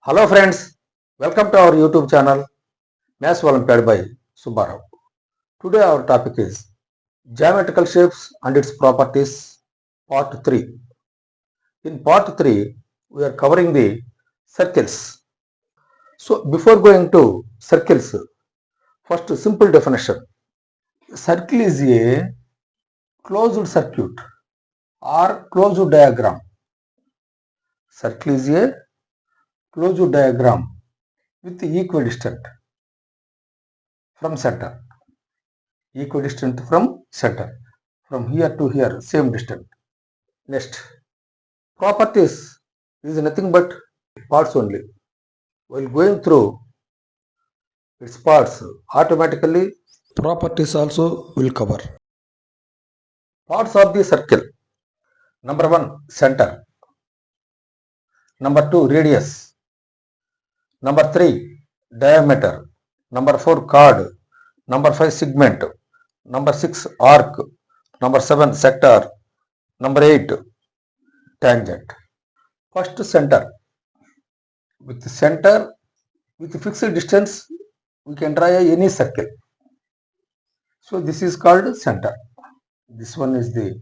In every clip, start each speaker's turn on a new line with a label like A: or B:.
A: Hello friends, welcome to our YouTube channel Maths Olympiad by Subbarao. Today our topic is Geometrical Shapes and its Properties Part 3. In Part 3, we are covering the circles. So before going to circles, first simple definition. Circle is a closed circuit or closed diagram. Circle is a closed diagram with equidistant from center. Equidistant from center. From here to here, same distance. Next, properties is nothing but parts only. While going through its parts, automatically properties also will cover. Parts of the circle. Number 1, center. Number 2, radius. Number 3, diameter. Number 4, chord. Number 5, segment. Number 6, arc. Number 7, sector. Number 8, tangent. First, center. With center, with fixed distance, we can draw any circle. So this is called center. This one is the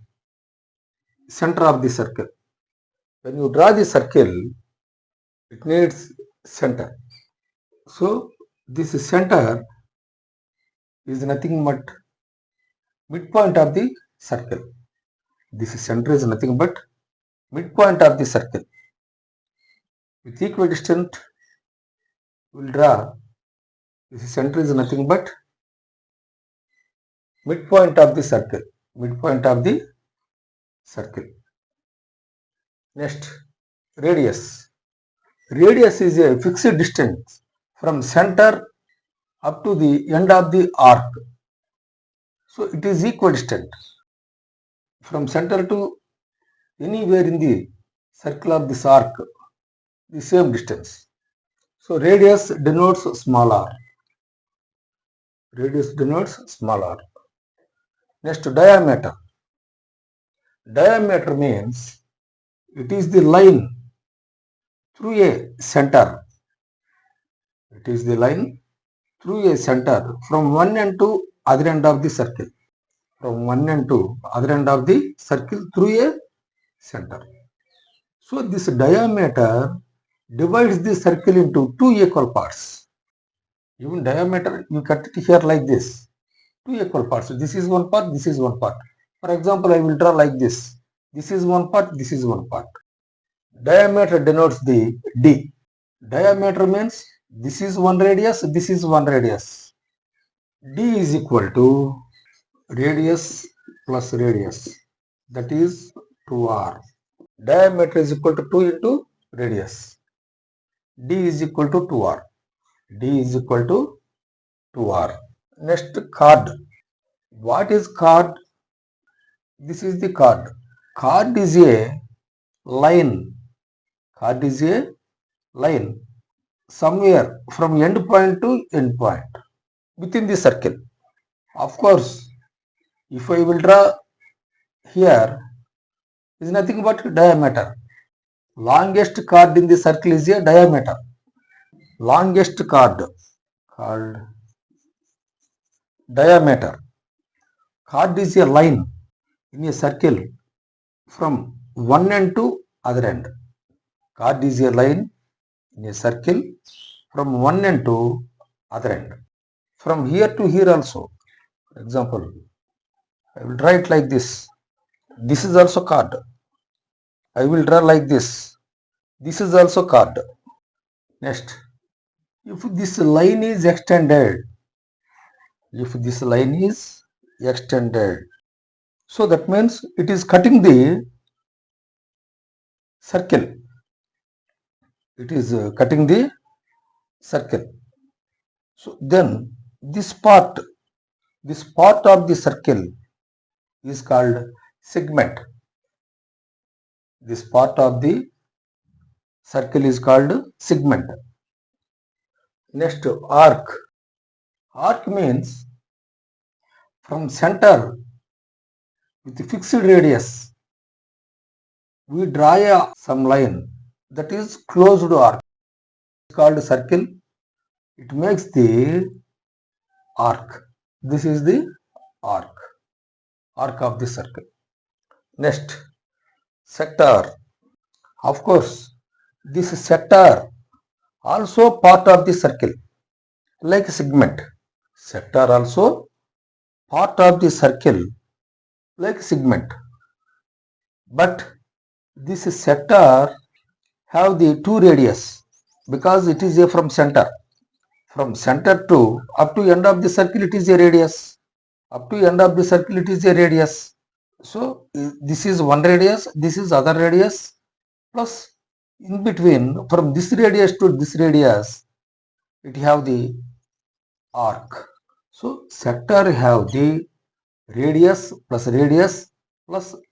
A: center of the circle. When you draw the circle, it needs center. So this center is nothing but midpoint of the circle. This center is nothing but midpoint of the circle. With equidistant, we will draw this center is nothing but midpoint of the circle. Midpoint of the circle. Next, radius. Radius is a fixed distance from center up to the end of the arc. So it is equidistant from center to anywhere in the circle of this arc, the same distance. So radius denotes small r. Radius denotes small r. Next, diameter. Diameter means it is the line through a center. It is the line through a center from one end to other end of the circle. From one end to other end of the circle through a center. So this diameter divides the circle into two equal parts. Even diameter, you cut it here like this. Two equal parts. This is one part, this is one part. For example, I will draw like this. This is one part, this is one part. Diameter denotes the D. Diameter means this is one radius, this is one radius. D is equal to radius plus radius. That is 2r. Diameter is equal to 2 into radius. D is equal to 2r. D is equal to 2r. Next, chord. What is chord? This is the chord. Chord is a line. Chord is a line somewhere from end point to end point within the circle. Of course, if I will draw here, is nothing but diameter. Longest chord in the circle is a diameter. Longest chord called diameter. Chord is a line in a circle from one end to other end. Chord is a line in a circle from one end to other end. From here to here also. For example, I will draw it like this. This is also chord. I will draw like this. This is also chord. Next, if this line is extended, so that means it is cutting the circle. It is cutting the circle. So then this part of the circle is called segment. This part of the circle is called segment. Next, arc. Arc means from center with fixed radius, we draw some line, that is closed arc. called circle. It makes the arc. This is the arc of the circle. Next, sector. Of course, this sector also part of the circle, like segment. Sector also part of the circle, like segment. But this sector have the two radius because it is a from center. From center to up to end of the circle, it is a radius. Up to end of the circle, it is a radius. So this is one radius, this is other radius, plus in between from this radius to this radius, it have the arc. So sector have the radius plus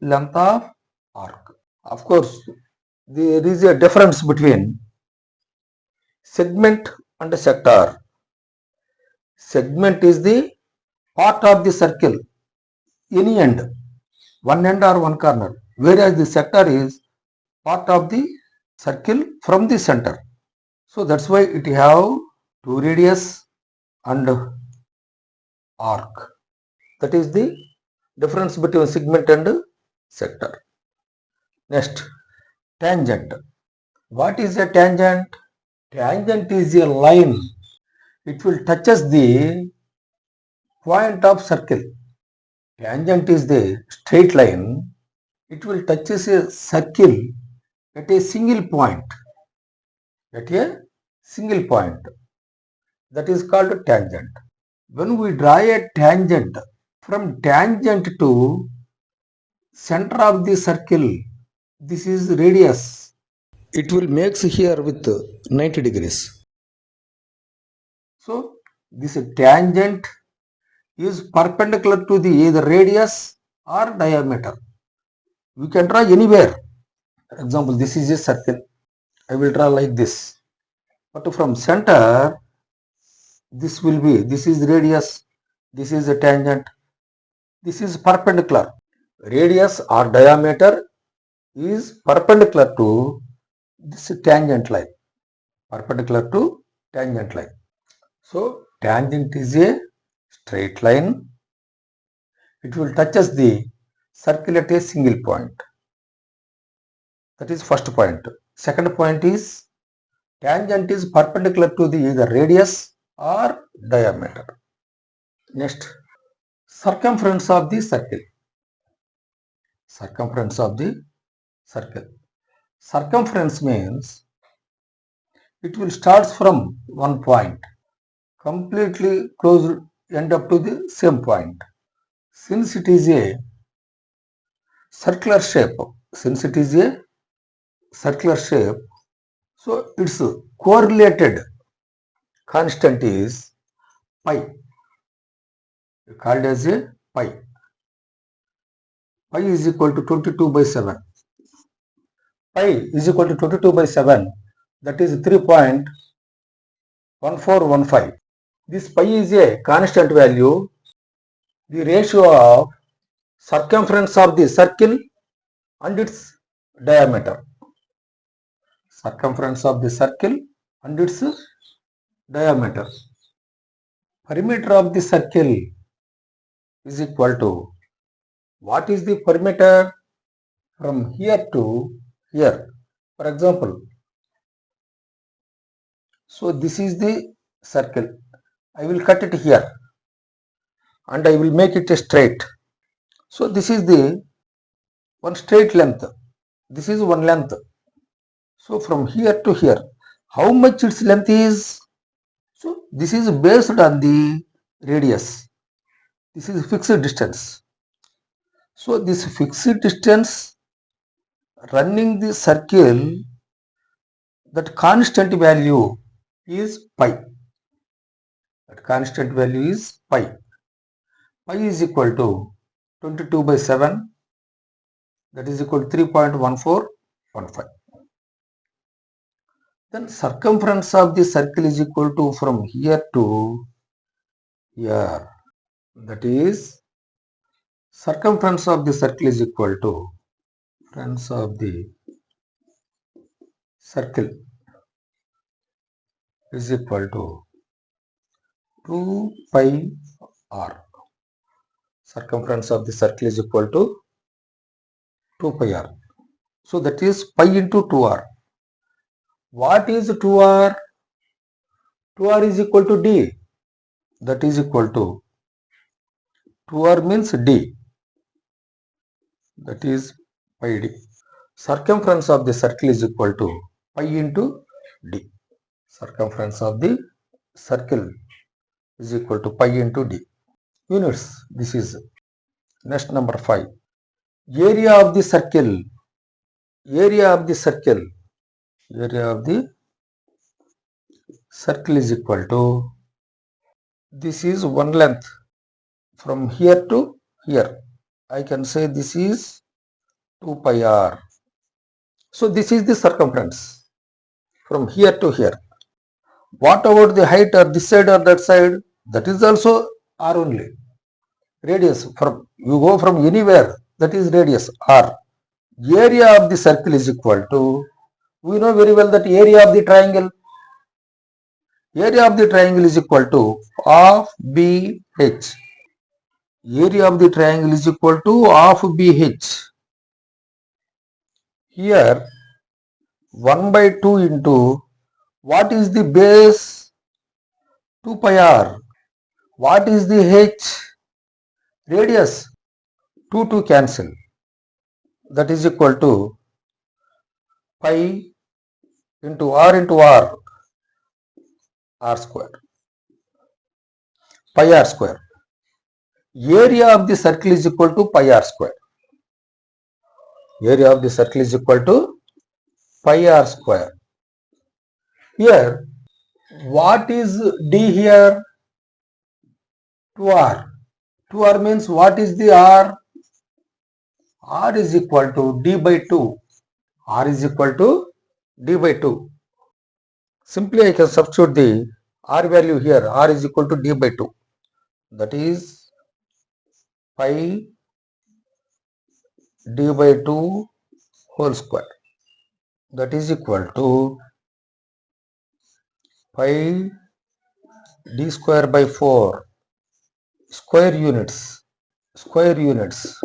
A: length of arc. Of course, there is a difference between segment and sector. Segment is the part of the circle, any end, one end or one corner, whereas the sector is part of the circle from the center. So that's why it have two radius and arc. That is the difference between segment and sector. Next, tangent. What is a tangent? Tangent is a line. It will touches the point of circle. Tangent is the straight line. It will touches a circle at a single point. At a single point. That is called tangent. When we draw a tangent from tangent to center of the circle, this is radius. It will makes here with 90 degrees. So this tangent is perpendicular to the either radius or diameter. We can draw anywhere. For example, this is a circle. I will draw like this. But from center, this is radius, this is a tangent, this is perpendicular. Radius or diameter is perpendicular to this tangent line. Perpendicular to tangent line. So tangent is a straight line. It will touches the circle at a single point. That is first point. Second point is tangent is perpendicular to the either radius or diameter. Next, circumference of the circle. Circumference of the circle. Circumference means it will start from one point, completely closed, end up to the same point. Since it is a circular shape, so its correlated constant is pi, called as a pi. Pi is equal to 22 by 7. Pi is equal to 22 by 7, that is 3.1415. This pi is a constant value, the ratio of circumference of the circle and its diameter. Circumference of the circle and its diameter. Perimeter of the circle is equal to, what is the perimeter? From here to here. For example, so this is the circle. I will cut it here and I will make it straight. So this is the one straight length. This is one length. So from here to here, how much its length is? So this is based on the radius. This is fixed distance. So this fixed distance running the circle, that constant value is pi. That constant value is pi. Pi is equal to 22 by 7, that is equal to 3.1415. Then circumference of the circle is equal to from here to here. That is circumference of the circle is equal to circumference of the circle is equal to 2 pi r. Circumference of the circle is equal to 2 pi r. So that is pi into 2r. What is 2r? 2r is equal to d. That is equal to 2r means d. That is pi d. Circumference of the circle is equal to pi into d. Circumference of the circle is equal to pi into d. Units. This is next number 5. Area of the circle. Area of the circle. Area of the circle is equal to, this is one length from here to here. I can say this is 2 pi r. So this is the circumference from here to here. What about the height or this side or that side? That is also r only. Radius, from you go from anywhere, that is radius r. Area of the circle is equal to, we know very well that area of the triangle. Area of the triangle is equal to half BH. Area of the triangle is equal to half BH. Here 1 by 2 into, what is the base? 2 pi r. What is the h? Radius. 2 cancel. That is equal to pi into r, r square. Pi r square. Area of the circle is equal to pi r square. Area of the circle is equal to pi r square. Here, what is d here? 2r. 2r means what is the r? R is equal to d by 2. R is equal to d by 2. Simply I can substitute the r value here. R is equal to d by 2. That is pi d by 2 whole square. That is equal to pi d square by 4 square units. Square units.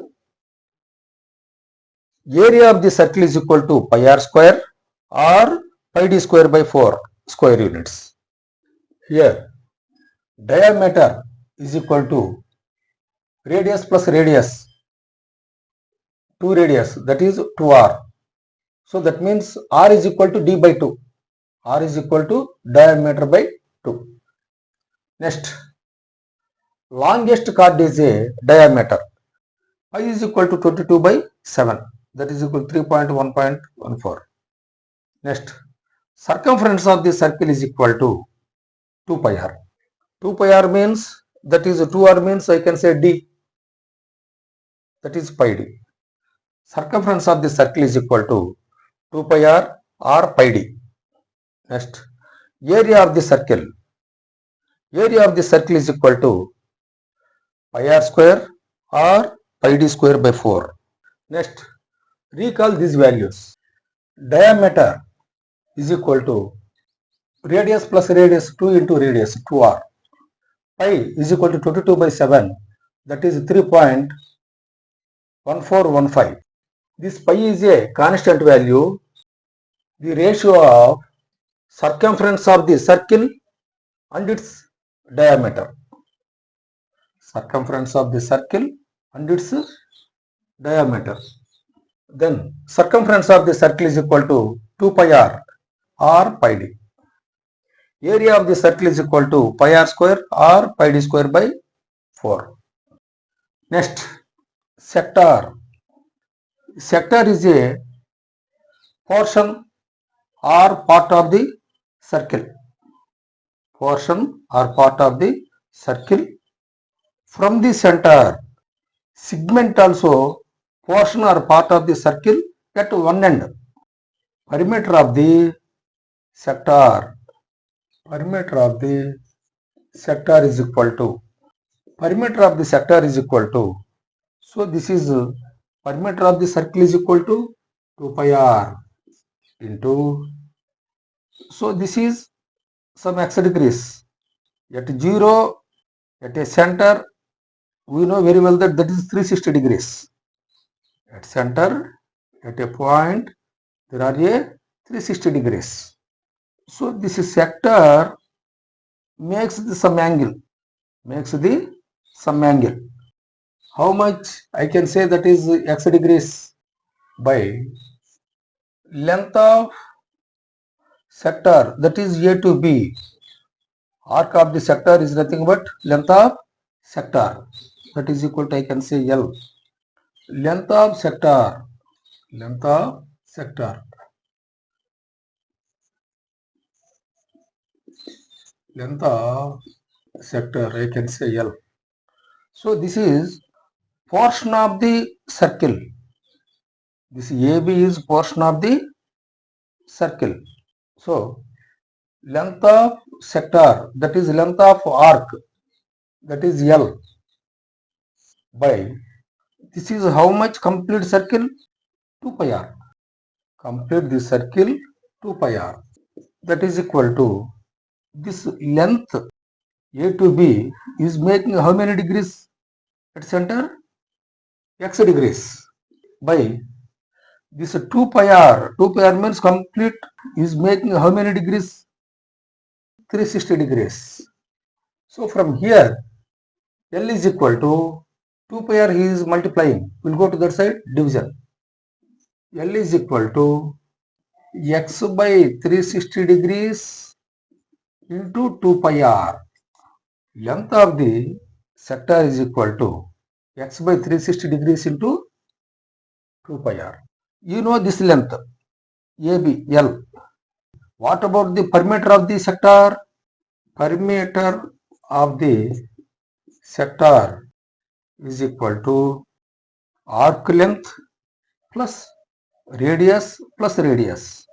A: Area of the circle is equal to pi r square or pi d square by 4 square units. Here, diameter is equal to radius plus radius. 2 radius, that is 2r. So that means r is equal to d by 2. R is equal to diameter by 2. Next, longest chord is a diameter. Pi is equal to 22 by 7. That is equal to 3.1.14. Next, circumference of the circle is equal to 2 pi r. 2 pi r means, that is 2r means I can say d. That is pi d. Circumference of the circle is equal to 2 pi r or pi d. Next, area of the circle. Area of the circle is equal to pi r square or pi d square by 4. Next, recall these values. Diameter is equal to radius plus radius 2 into radius 2r. Pi is equal to 22 by 7. That is 3.1415. This pi is a constant value. The ratio of circumference of the circle and its diameter. Circumference of the circle and its diameter. Then circumference of the circle is equal to 2 pi r or pi d. Area of the circle is equal to pi r square or pi d square by 4. Next, sector. Sector is a portion or part of the circle. Portion or part of the circle from the center. Segment also portion or part of the circle at one end. Perimeter of the sector. Perimeter of the sector is equal to. Perimeter of the sector is equal to. So this is perimeter of the circle is equal to 2 pi r into. So this is some x degrees. At 0, at a center, we know very well that is 360 degrees. At center, at a point, there are a 360 degrees. So this sector makes the some angle. How much? I can say that is x degrees by length of sector, that is A to B. Arc of the sector is nothing but length of sector, that is equal to, I can say, L. Length of sector, length of sector I can say L. So this is portion of the circle. This AB is portion of the circle. So length of sector, that is length of arc, that is L, by this is how much? Complete circle, 2 pi r. Complete the circle, 2 pi r. That is equal to this length A to B is making how many degrees at center? X degrees, by this 2 pi r. 2 pi r means complete is making how many degrees? 360 degrees. So from here, L is equal to 2 pi r, he is multiplying. We'll go to that side, division. L is equal to x by 360 degrees into 2 pi r. Length of the sector is equal to x by 360 degrees into 2 pi r. You know this length, AB, L. What about the perimeter of the sector? Perimeter of the sector is equal to arc length plus radius plus radius.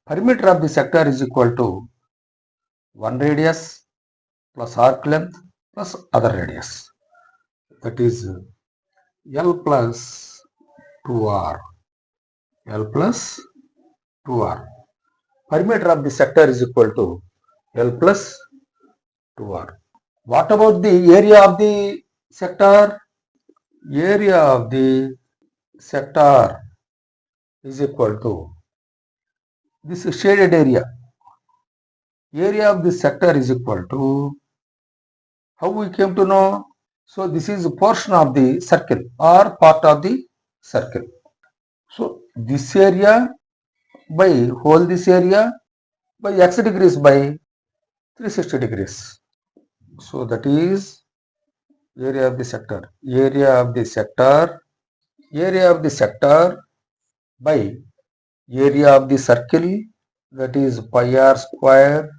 A: Perimeter of the sector is equal to 1 radius plus arc length plus other radius. That is L plus 2r. L plus 2r. Perimeter of the sector is equal to L plus 2r. What about the area of the sector? Area of the sector is equal to this shaded area. Area of the sector is equal to, how we came to know? So this is a portion of the circle or part of the circle. So this area by whole this area by x degrees by 360 degrees. So that is area of the sector. Area of the sector by area of the circle, that is pi r square,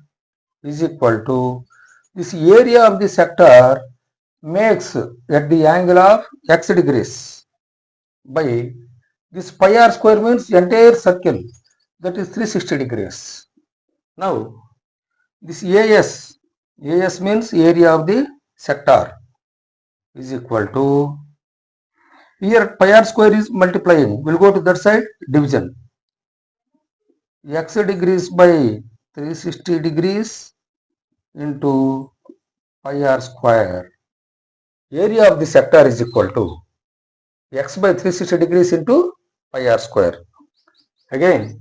A: is equal to this area of the sector makes at the angle of x degrees by this pi r square means entire circle, that is 360 degrees. Now this AS means area of the sector is equal to, here pi r square is multiplying, we'll go to that side, division. X degrees by 360 degrees into pi r square. Area of the sector is equal to x by 360 degrees into pi r square. Again,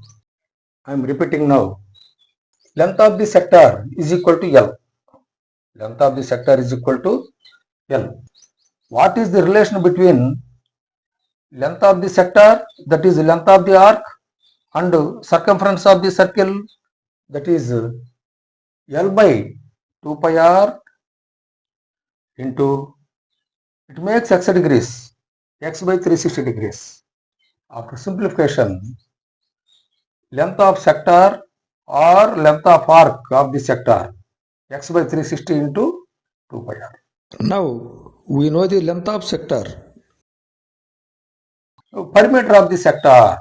A: I am repeating now. Length of the sector is equal to L. Length of the sector is equal to L. What is the relation between length of the sector, that is length of the arc, and circumference of the circle, that is L by 2 pi r into, it makes x degrees, x by 360 degrees. After simplification, length of sector or length of arc of the sector, x by 360 into 2 pi r. Now we know the length of sector. Perimeter of the sector.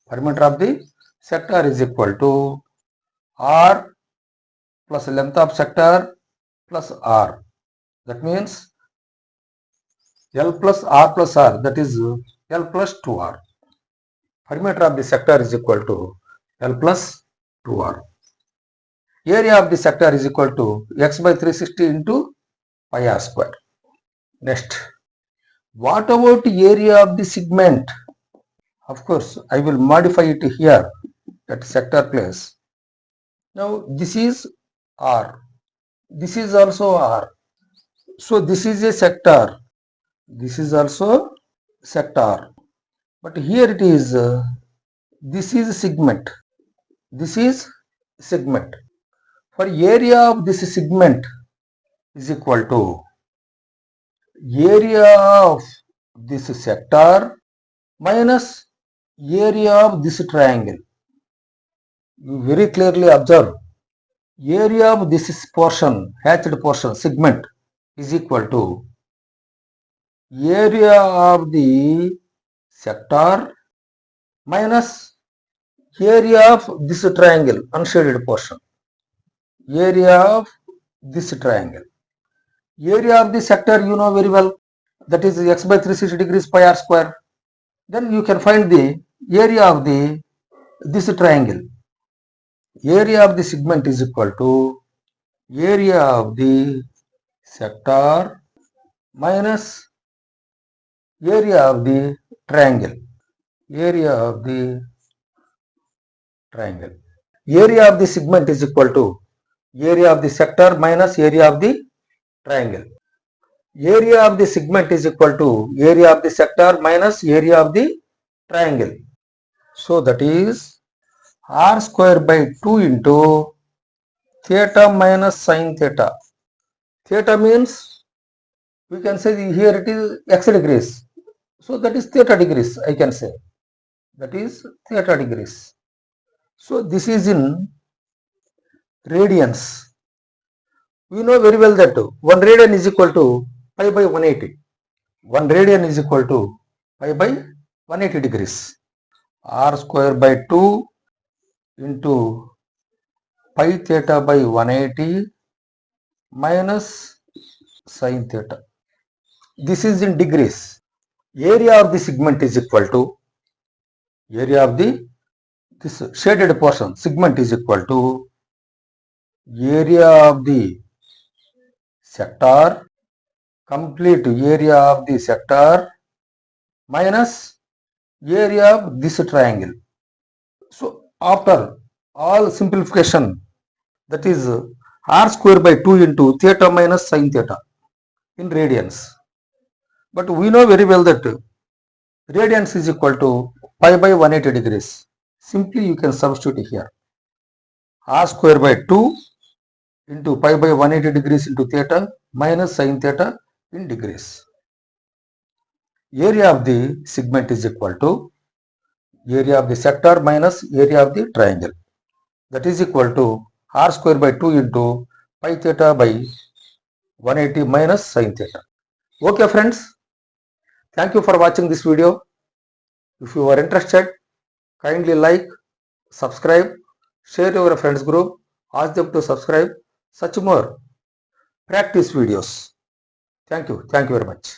A: Perimeter of the sector is equal to r plus length of sector plus r. That means L plus r plus r, that is L plus 2r. Perimeter of the sector is equal to L plus 2r. area of the sector is equal to x by 360 into pi r square. Next, what about area of the segment? Of course, I will modify it here at sector place. Now this is R, this is also R. So this is a sector, this is also sector. But here it is, this is segment, this is segment. For area of this segment is equal to area of this sector minus area of this triangle. You very clearly observe, area of this portion, hatched portion, segment is equal to area of the sector minus area of this triangle, unshaded portion, area of this triangle. Area of the sector you know very well, that is x by 360 degrees pi r square. Then you can find the area of the this triangle. Area of the segment is equal to area of the sector minus area of the triangle. Area of the triangle. Area of the segment is equal to area of the sector minus area of the triangle. Area of the segment is equal to area of the sector minus area of the triangle. So that is r square by 2 into theta minus sin theta. Theta means we can say here it is x degrees. So that is theta degrees, I can say. That is theta degrees. So this is in radians. We know very well that 1 radian is equal to pi by 180. 1 radian is equal to pi by 180 degrees. R square by 2 into pi theta by 180 minus sin theta. This is in degrees. Area of the segment is equal to area of this shaded portion, segment is equal to area of the sector, complete area of the sector minus area of this triangle. So after all simplification, that is r square by 2 into theta minus sin theta in radians. But we know very well that radians is equal to pi by 180 degrees. Simply you can substitute here. R square by 2 into pi by 180 degrees into theta minus sin theta in degrees. Area of the segment is equal to area of the sector minus area of the triangle. That is equal to r square by 2 into pi theta by 180 minus sin theta. Okay friends, thank you for watching this video. If you are interested, kindly like, subscribe, share your friends group, ask them to subscribe such more practice videos. Thank you very much.